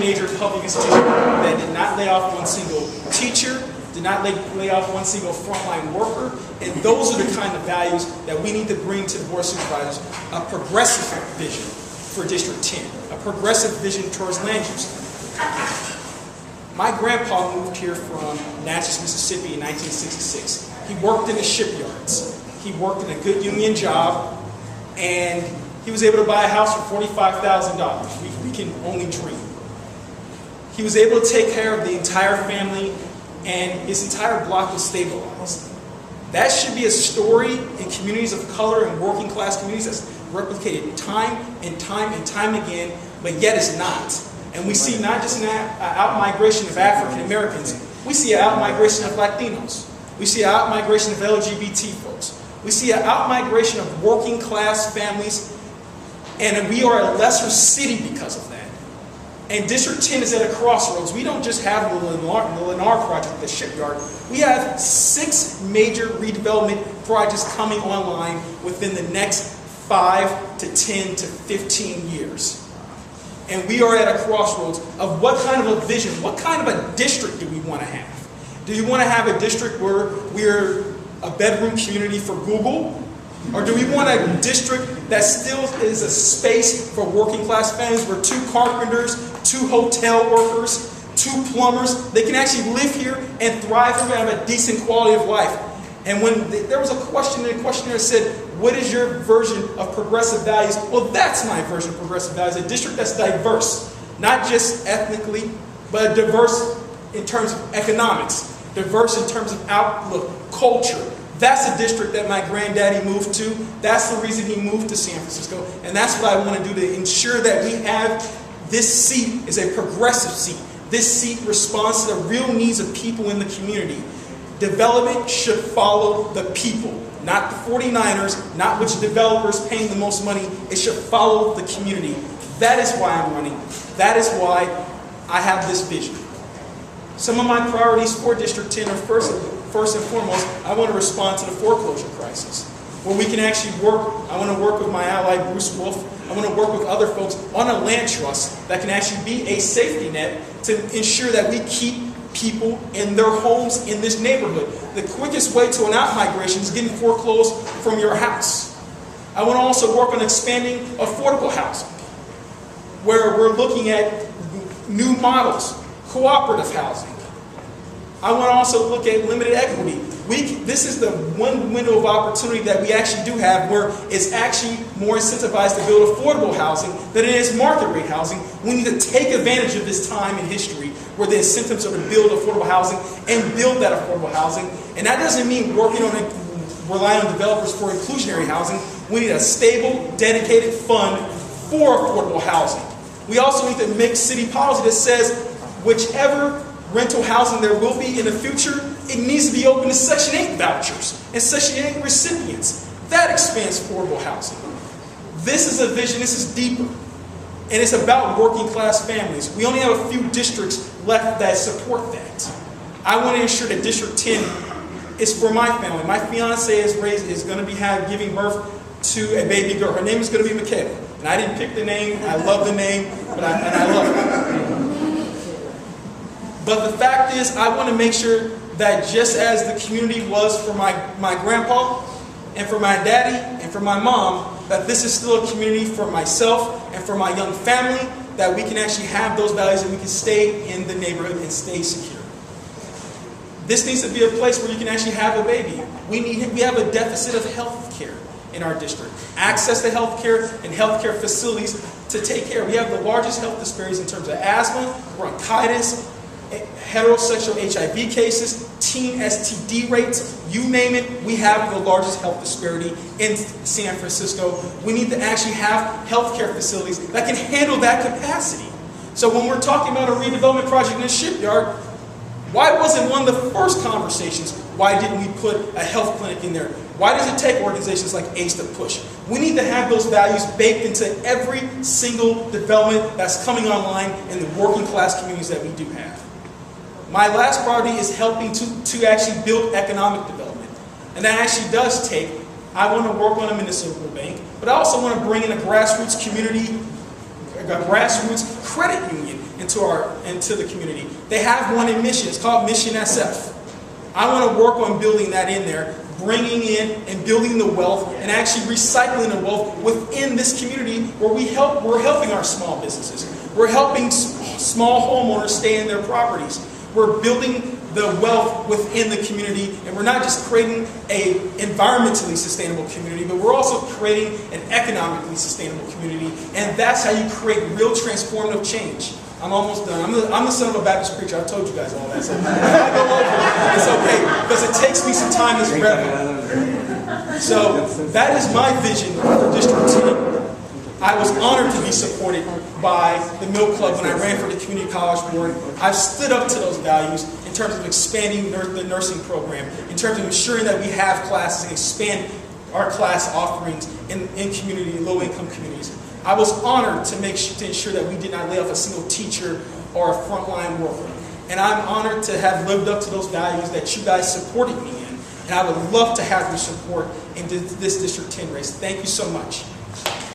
major public institution that did not lay off one single teacher, did not lay off one single frontline worker, and those are the kind of values that we need to bring to the Board of Supervisors. A progressive vision for District 10, a progressive vision towards land use. My grandpa moved here from Natchez, Mississippi in 1966. He worked in the shipyards. He worked in a good union job, and he was able to buy a house for $45,000. We can only dream. He was able to take care of the entire family, and his entire block was stabilized. That should be a story in communities of color and working class communities that's replicated time and time and time again, but yet it's not. And we see not just an out-migration of African Americans, we see an out-migration of Latinos. We see an out-migration of LGBT folks. We see an out-migration of working class families, and we are a lesser city because of that. And District 10 is at a crossroads. We don't just have the Lennar project, the shipyard. We have 6 major redevelopment projects coming online within the next 5 to 10 to 15 years. And we are at a crossroads of what kind of a vision, what kind of a district do we want to have? Do you want to have a district where we're a bedroom community for Google? Or do we want a district that still is a space for working class families where 2 carpenters, 2 hotel workers, 2 plumbers, they can actually live here and thrive here and have a decent quality of life? And when there was a question in the questionnaire that said, what is your version of progressive values? Well, that's my version of progressive values. A district that's diverse, not just ethnically, but diverse in terms of economics, diverse in terms of outlook, culture. That's a district that my granddaddy moved to. That's the reason he moved to San Francisco. And that's what I want to do to ensure that we have this seat is a progressive seat. This seat responds to the real needs of people in the community. Development should follow the people, not the 49ers, not which developers paying the most money. It should follow the community. That is why I'm running. That is why I have this vision. Some of my priorities for District 10 are first and foremost, I want to respond to the foreclosure crisis, where we can actually work. I want to work with my ally, Bruce Wolf. I want to work with other folks on a land trust that can actually be a safety net to ensure that we keep people in their homes in this neighborhood. The quickest way to an out-migration is getting foreclosed from your house. I want to also work on expanding affordable housing, where we're looking at new models, cooperative housing. I want to also look at limited equity. This is the one window of opportunity that we actually do have where it's actually more incentivized to build affordable housing than it is market rate housing. We need to take advantage of this time in history where the incentives are to build affordable housing and build that affordable housing. And that doesn't mean relying on developers for inclusionary housing. We need a stable, dedicated fund for affordable housing. We also need to make city policy that says whichever rental housing there will be in the future, it needs to be open to Section 8 vouchers and Section 8 recipients. That expands affordable housing. This is a vision, this is deeper. And it's about working class families. We only have a few districts left that support that. I want to ensure that District 10 is for my family. My fiance is going to be giving birth to a baby girl. Her name is going to be Michaela. And I didn't pick the name, I love the name, and I love it. But the fact is, I want to make sure that just as the community was for my grandpa, and for my daddy, and for my mom, that this is still a community for myself and for my young family, that we can actually have those values and we can stay in the neighborhood and stay secure. This needs to be a place where you can actually have a baby. We have a deficit of health care in our district. Access to health care and health care facilities to take care. We have the largest health disparities in terms of asthma, bronchitis, heterosexual HIV cases, teen STD rates, you name it, we have the largest health disparity in San Francisco. We need to actually have healthcare facilities that can handle that capacity. So when we're talking about a redevelopment project in a shipyard, why wasn't one of the first conversations, why didn't we put a health clinic in there? Why does it take organizations like ACE to push? We need to have those values baked into every single development that's coming online in the working class communities that we do have. My last priority is helping to actually build economic development. And that actually does take, I want to work on a municipal bank, but I also want to bring in a grassroots community, a grassroots credit union into the community. They have one in Mission. It's called Mission SF. I want to work on building that in there, bringing in and building the wealth and actually recycling the wealth within this community where we're helping our small businesses. We're helping small homeowners stay in their properties. We're building the wealth within the community, and we're not just creating an environmentally sustainable community, but we're also creating an economically sustainable community, and that's how you create real transformative change. I'm almost done. I'm the son of a Baptist preacher. I've told you guys all that. So if I go over, it's okay, because it takes me some time as reverend. So that is my vision for District 10. I was honored to be supported by the Mill Club when I ran for the Community College Board. I've stood up to those values in terms of expanding the nursing program, in terms of ensuring that we have classes and expand our class offerings in community, low-income communities. I was honored to ensure that we did not lay off a single teacher or a frontline worker. And I'm honored to have lived up to those values that you guys supported me in. And I would love to have your support in this District 10 race. Thank you so much.